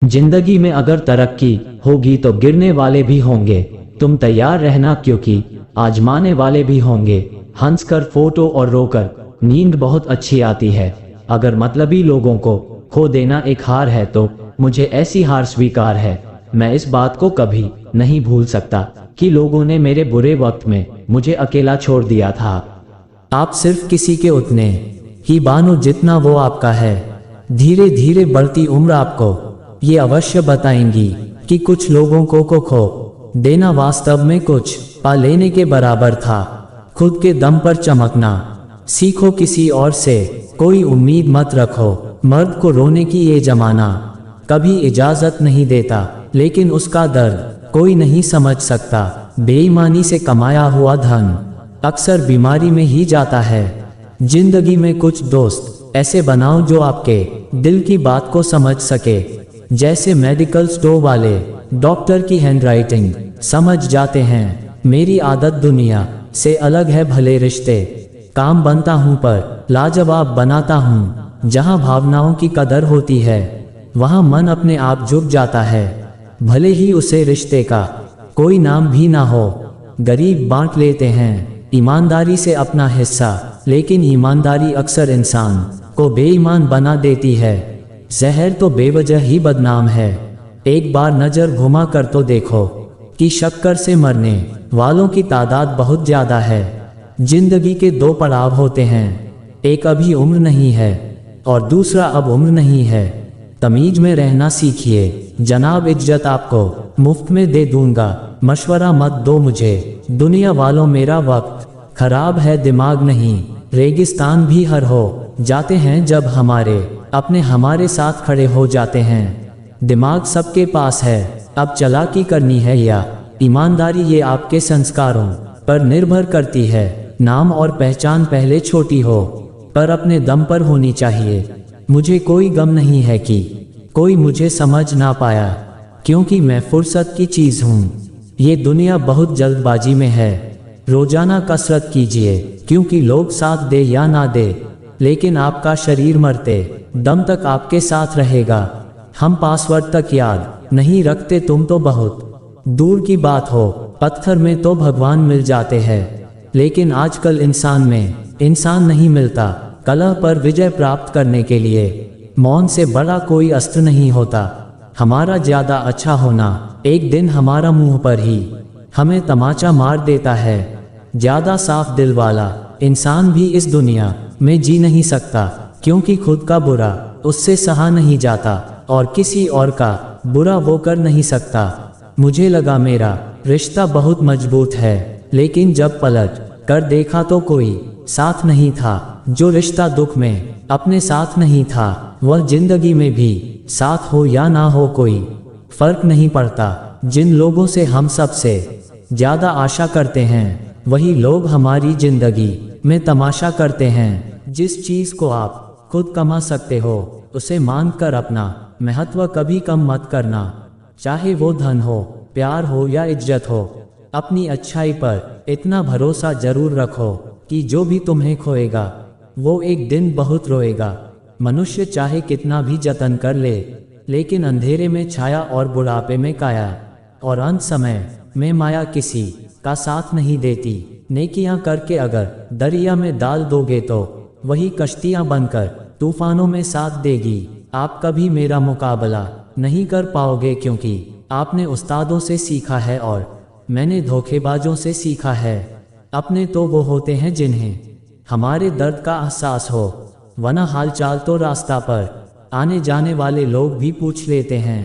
जिंदगी में अगर तरक्की होगी तो गिरने वाले भी होंगे। तुम तैयार रहना क्योंकि आजमाने वाले भी होंगे। हंसकर फोटो और रोकर नींद बहुत अच्छी आती है। अगर मतलबी लोगों को खो देना एक हार है तो मुझे ऐसी हार स्वीकार है। मैं इस बात को कभी नहीं भूल सकता कि लोगों ने मेरे बुरे वक्त में मुझे अकेला छोड़ दिया था। आप सिर्फ किसी के उतने ही बानो जितना वो आपका है। धीरे धीरे बढ़ती उम्र आपको ये अवश्य बताएंगी कि कुछ लोगों को खो देना वास्तव में कुछ पा लेने के बराबर था। खुद के दम पर चमकना सीखो, किसी और से कोई उम्मीद मत रखो। मर्द को रोने की ये जमाना कभी इजाजत नहीं देता, लेकिन उसका दर्द कोई नहीं समझ सकता। बेईमानी से कमाया हुआ धन अक्सर बीमारी में ही जाता है। जिंदगी में कुछ दोस्त ऐसे बनाओ जो आपके दिल की बात को समझ सके। जैसे मेडिकल स्टोर वाले डॉक्टर की हैंडराइटिंग समझ जाते हैं। मेरी आदत दुनिया से अलग है, भले रिश्ते काम बनता हूँ पर लाजवाब बनाता हूँ। जहाँ भावनाओं की कदर होती है वहाँ मन अपने आप झुक जाता है, भले ही उसे रिश्ते का कोई नाम भी ना हो। गरीब बांट लेते हैं ईमानदारी से अपना हिस्सा, लेकिन ईमानदारी अक्सर इंसान को बेईमान बना देती है। जहर तो बेवजह ही बदनाम है। एक बार नजर घुमा कर तो देखो कि शक्कर से मरने वालों की तादाद बहुत ज्यादा है। जिंदगी के दो पड़ाव होते हैं, एक अभी उम्र नहीं है और दूसरा अब उम्र नहीं है। तमीज में रहना सीखिए जनाब, इज्जत आपको मुफ्त में दे दूंगा। मशवरा मत दो मुझे दुनिया वालों, मेरा वक्त खराब है दिमाग नहीं। रेगिस्तान भी हर हो जाते हैं जब अपने हमारे साथ खड़े हो जाते हैं। दिमाग सबके पास है, अब चालाकी करनी है या ईमानदारी, ये आपके संस्कारों पर निर्भर करती है। नाम और पहचान पहले छोटी हो पर अपने दम पर होनी चाहिए। मुझे कोई गम नहीं है कि कोई मुझे समझ ना पाया, क्योंकि मैं फुर्सत की चीज हूँ। ये दुनिया बहुत जल्दबाजी में है। रोजाना कसरत कीजिए, क्योंकि लोग साथ दे या ना दे, लेकिन आपका शरीर मरते दम तक आपके साथ रहेगा। हम पासवर्ड तक याद नहीं रखते, तुम तो बहुत दूर की बात हो। पत्थर में तो भगवान मिल जाते हैं, लेकिन आजकल इंसान में इंसान नहीं मिलता। कलह पर विजय प्राप्त करने के लिए मौन से बड़ा कोई अस्त्र नहीं होता। हमारा ज्यादा अच्छा होना एक दिन हमारा मुंह पर ही हमें तमाचा मार देता है। ज्यादा साफ दिल वाला इंसान भी इस दुनिया में जी नहीं सकता, क्योंकि खुद का बुरा उससे सहा नहीं जाता और किसी और का बुरा वो कर नहीं सकता। मुझे लगा मेरा रिश्ता बहुत मजबूत है, लेकिन जब पलट कर देखा तो कोई साथ नहीं था। जो रिश्ता दुख में अपने साथ नहीं था, वह जिंदगी में भी साथ हो या ना हो कोई फर्क नहीं पड़ता। जिन लोगों से हम सबसे ज्यादा आशा करते हैं, वही लोग हमारी जिंदगी में तमाशा करते हैं। जिस चीज को आप खुद कमा सकते हो, उसे मान कर अपना महत्व कभी कम मत करना। चाहे वो धन हो, प्यार हो या इज्जत हो, अपनी अच्छाई पर इतना भरोसा जरूर रखो कि जो भी तुम्हें खोएगा वो एक दिन बहुत रोएगा। मनुष्य चाहे कितना भी जतन कर ले, लेकिन अंधेरे में छाया और बुढ़ापे में काया और अंत समय में माया किसी का साथ नहीं देती। नेकियां करके अगर दरिया में डाल दोगे तो वही कश्तियां बनकर तूफानों में साथ देगी। आप कभी मेरा मुकाबला नहीं कर पाओगे, क्योंकि आपने उस्तादों से सीखा है और मैंने धोखेबाजों से सीखा है। अपने तो वो होते हैं जिन्हें हमारे दर्द का एहसास हो, वरना हालचाल तो रास्ता पर आने जाने वाले लोग भी पूछ लेते हैं।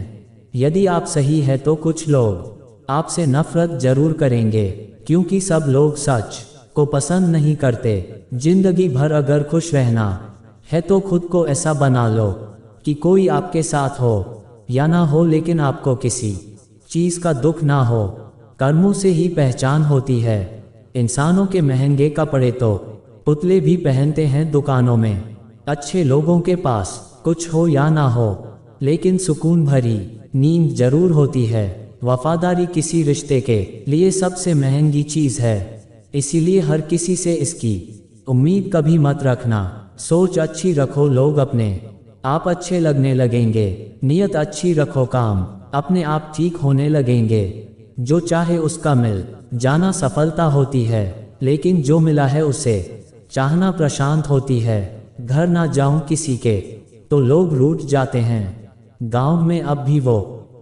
यदि आप सही है तो कुछ लोग आपसे नफरत जरूर करेंगे, क्योंकि सब लोग सच को पसंद नहीं करते। जिंदगी भर अगर खुश रहना है तो खुद को ऐसा बना लो कि कोई आपके साथ हो या ना हो, लेकिन आपको किसी चीज का दुख ना हो। कर्मों से ही पहचान होती है। इंसानों के महंगे कपड़े तो पुतले भी पहनते हैं दुकानों में। अच्छे लोगों के पास कुछ हो या ना हो, लेकिन सुकून भरी नींद जरूर होती है। वफादारी किसी रिश्ते के लिए सबसे महंगी चीज है, इसीलिए हर किसी से इसकी उम्मीद कभी मत रखना। सोच अच्छी रखो, लोग अपने आप अच्छे लगने लगेंगे। नियत अच्छी रखो, काम अपने आप ठीक होने लगेंगे। जो चाहे उसका मिल जाना सफलता होती है, लेकिन जो मिला है उसे चाहना प्रशांत होती है। घर ना जाऊं किसी के तो लोग रूठ जाते हैं। गांव में अब भी वो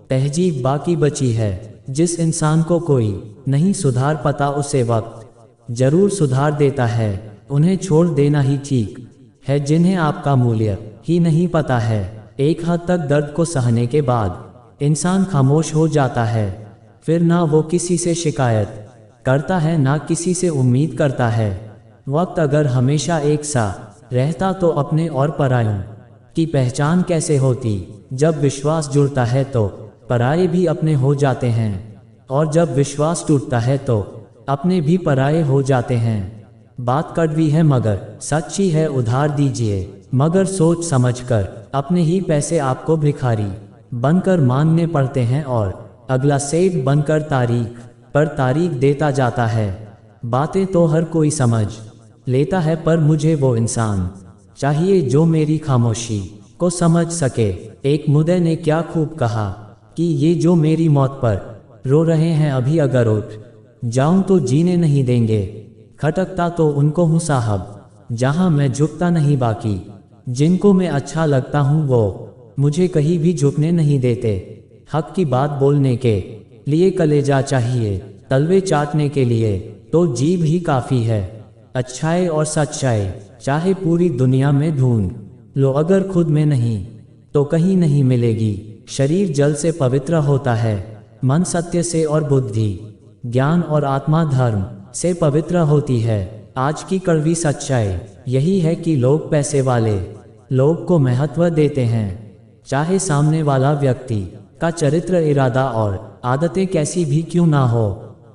तहजीब बाकी बची है। जिस इंसान को कोई नहीं सुधार पाता उसे वक्त जरूर सुधार देता है। उन्हें छोड़ देना ही ठीक है जिन्हें आपका मूल्य ही नहीं पता है। एक हद तक दर्द को सहने के बाद इंसान खामोश हो जाता है। फिर ना वो किसी से शिकायत करता है, ना किसी से उम्मीद करता है। वक्त अगर हमेशा एक सा रहता तो अपने और परायों की पहचान कैसे होती। जब विश्वास जुड़ता है तो पराये भी अपने हो जाते हैं, और जब विश्वास टूटता है तो अपने भी पराये हो जाते हैं। बात कड़वी है मगर सच्ची है, उधार दीजिए मगर सोच समझकर। अपने ही पैसे आपको भिखारी बनकर मांगने पड़ते हैं, और अगला सेठ बनकर तारीख पर तारीख देता जाता है। बातें तो हर कोई समझ लेता है, पर मुझे वो इंसान चाहिए जो मेरी खामोशी को समझ सके। एक मुद्दे ने क्या खूब कहा कि ये जो मेरी मौत पर रो रहे हैं, अभी अगर उठ जाऊं तो जीने नहीं देंगे। खटकता तो उनको हूँ साहब जहां मैं झुकता नहीं, बाकी जिनको मैं अच्छा लगता हूँ वो मुझे कहीं भी झुकने नहीं देते। हक की बात बोलने के लिए कलेजा चाहिए, तलवे चाटने के लिए तो जीभ ही काफ़ी है। अच्छाई और सच्चाई चाहे पूरी दुनिया में ढूंढ लो, अगर खुद में नहीं तो कहीं नहीं मिलेगी। शरीर जल से पवित्र होता है, मन सत्य से और बुद्धि ज्ञान और आत्मा धर्म से पवित्र होती है। आज की कड़वी सच्चाई यही है कि लोग पैसे वाले लोग को महत्व देते हैं, चाहे सामने वाला व्यक्ति का चरित्र, इरादा और आदतें कैसी भी क्यों ना हो।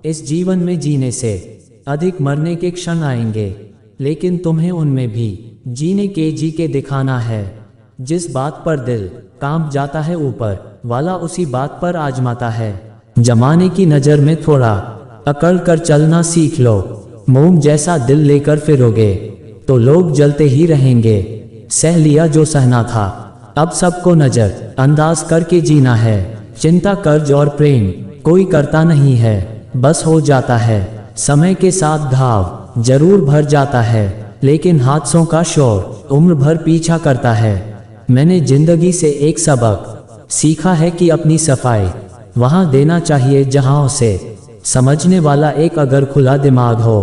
इस जीवन में जीने से अधिक मरने के क्षण आएंगे, लेकिन तुम्हें उनमें भी जीने के जी के दिखाना है। जिस बात पर दिल काम जाता है ऊपर वाला उसी बात पर आजमाता है। जमाने की नज़र में थोड़ा अकड़ कर चलना सीख लो। मोम जैसा दिल लेकर फिरोगे तो लोग जलते ही रहेंगे। सह लिया जो सहना था, अब सबको नजर अंदाज करके जीना है। चिंता, कर्ज और प्रेम कोई करता नहीं है, बस हो जाता है। समय के साथ घाव जरूर भर जाता है, लेकिन हादसों का शोर उम्र भर पीछा करता है। मैंने जिंदगी से एक सबक सीखा है कि अपनी सफाई वहां देना चाहिए जहां उसे समझने वाला एक अगर खुला दिमाग हो।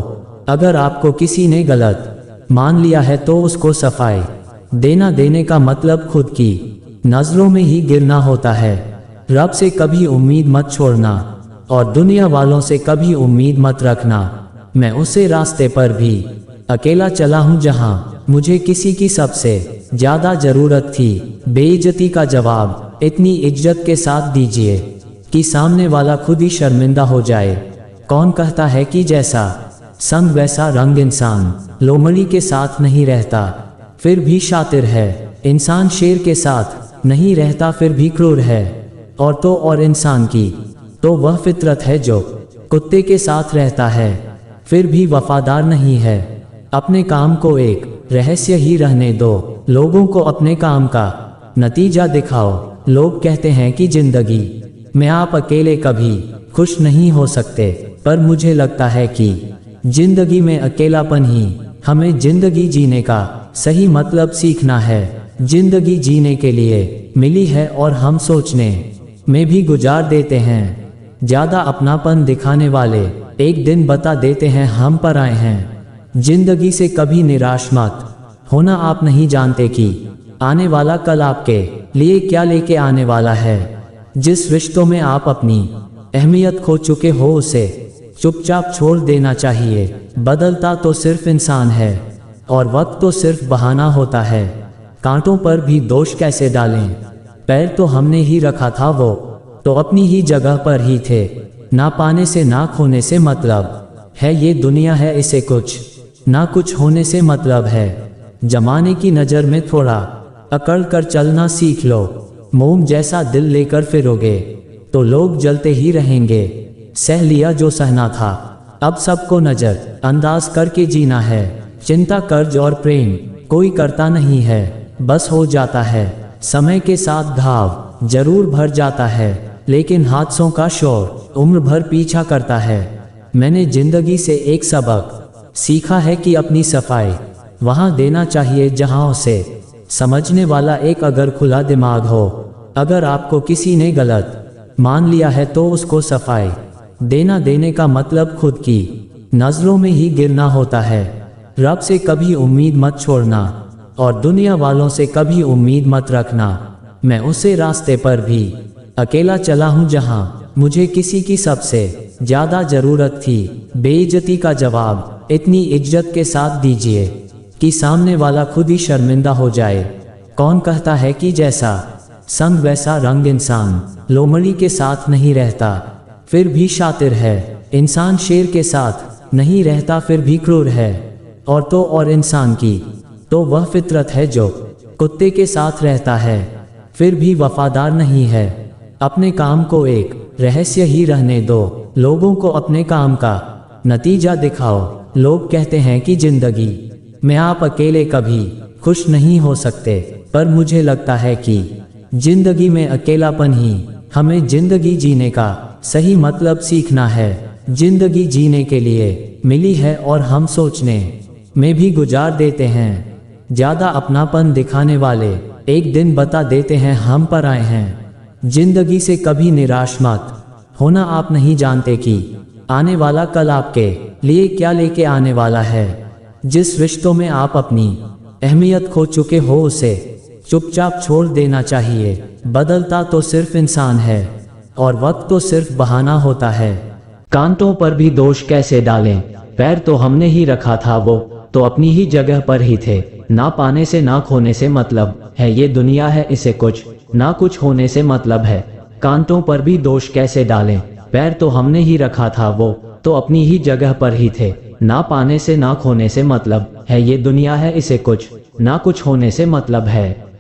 अगर आपको किसी ने गलत मान लिया है तो उसको सफाई देने का मतलब खुद की नजरों में ही गिरना होता है। रब से कभी उम्मीद मत छोड़ना और दुनिया वालों से कभी उम्मीद मत रखना। मैं उसे रास्ते पर भी अकेला चला हूँ जहाँ मुझे किसी की सबसे ज्यादा जरूरत थी। बेइज्जती का जवाब इतनी इज्जत के साथ दीजिए कि सामने वाला खुद ही शर्मिंदा हो जाए। कौन कहता है कि जैसा संग वैसा रंग, इंसान लोमड़ी के साथ नहीं रहता फिर भी शातिर है। इंसान शेर के साथ नहीं रहता फिर भी क्रूर है। और इंसान की तो वह फितरत है जो कुत्ते के साथ रहता है फिर भी वफादार नहीं है। अपने काम को एक रहस्य ही रहने दो, लोगों को अपने काम का नतीजा दिखाओ। लोग कहते हैं कि जिंदगी में आप अकेले कभी खुश नहीं हो सकते, पर मुझे लगता है कि जिंदगी में अकेलापन ही हमें जिंदगी जीने का सही मतलब सीखना है। जिंदगी जीने के लिए मिली है और हम सोचने में भी गुजार देते हैं। ज्यादा अपनापन दिखाने वाले एक दिन बता देते हैं हम पर आए हैं। जिंदगी से कभी निराश मत होना, आप नहीं जानते कि आने वाला कल आपके लिए क्या लेके आने वाला है। जिस रिश्तों में आप अपनी अहमियत खो चुके हो उसे चुपचाप छोड़ देना चाहिए। बदलता तो सिर्फ इंसान है और वक्त तो सिर्फ बहाना होता है। कांटों पर भी दोष कैसे डालें, पैर तो हमने ही रखा था, वो तो अपनी ही जगह पर ही थे। ना पाने से ना खोने से मतलब है ये दुनिया है, इसे कुछ ना कुछ होने से मतलब है। जमाने की नज़र में थोड़ा अकड़ कर चलना सीख लो। मोम जैसा दिल लेकर फिरोगे तो लोग जलते ही रहेंगे। सह लिया जो सहना था, अब सबको नजर अंदाज करके जीना है। चिंता, कर्ज और प्रेम कोई करता नहीं है, बस हो जाता है। समय के साथ घाव जरूर भर जाता है, लेकिन हादसों का शोर उम्र भर पीछा करता है। मैंने जिंदगी से एक सबक सीखा है कि अपनी सफाई वहाँ देना चाहिए जहाँ उसे समझने वाला एक अगर खुला दिमाग हो। अगर आपको किसी ने गलत मान लिया है तो उसको सफाई देने का मतलब खुद की नजरों में ही गिरना होता है। रब से कभी उम्मीद मत छोड़ना और दुनिया वालों से कभी उम्मीद मत रखना। मैं उसे रास्ते पर भी अकेला चला हूँ जहाँ मुझे किसी की सबसे ज्यादा जरूरत थी। बेइज्जती का जवाब इतनी इज्जत के साथ दीजिए कि सामने वाला खुद ही शर्मिंदा हो जाए। कौन कहता है कि जैसा संग वैसा रंग, इंसान लोमड़ी के साथ नहीं रहता फिर भी शातिर है। इंसान शेर के साथ नहीं रहता फिर भी क्रूर है। और इंसान की तो वह फितरत है जो कुत्ते के साथ रहता है फिर भी वफादार नहीं है। अपने काम को एक रहस्य ही रहने दो। लोगों को अपने काम का नतीजा दिखाओ। लोग कहते हैं कि जिंदगी में आप अकेले कभी खुश नहीं हो सकते, पर मुझे लगता है कि जिंदगी में अकेलापन ही हमें जिंदगी जीने का सही मतलब सीखना है। जिंदगी जीने के लिए मिली है और हम सोचने में भी गुजार देते हैं। ज्यादा अपनापन दिखाने वाले एक दिन बता देते हैं हम पर आए हैं। जिंदगी से कभी निराश मत होना। आप नहीं जानते कि आने वाला कल आपके लिए क्या लेके आने वाला है। जिस रिश्तों में आप अपनी अहमियत खो चुके हो उसे चुपचाप छोड़ देना चाहिए। बदलता तो सिर्फ इंसान है और वक्त तो सिर्फ बहाना होता है। कांटों पर भी दोष कैसे डालें, पैर तो हमने ही रखा था, वो तो अपनी ही जगह पर ही थे। ना पाने से ना खोने से मतलब है, ये दुनिया है इसे कुछ ना कुछ होने से मतलब है। कांटों पर भी दोष कैसे डालें, पैर तो हमने ही रखा था, वो तो अपनी ही जगह पर ही थे। ना पाने से ना खोने से मतलब है, ये दुनिया है इसे कुछ ना कुछ होने से मतलब है।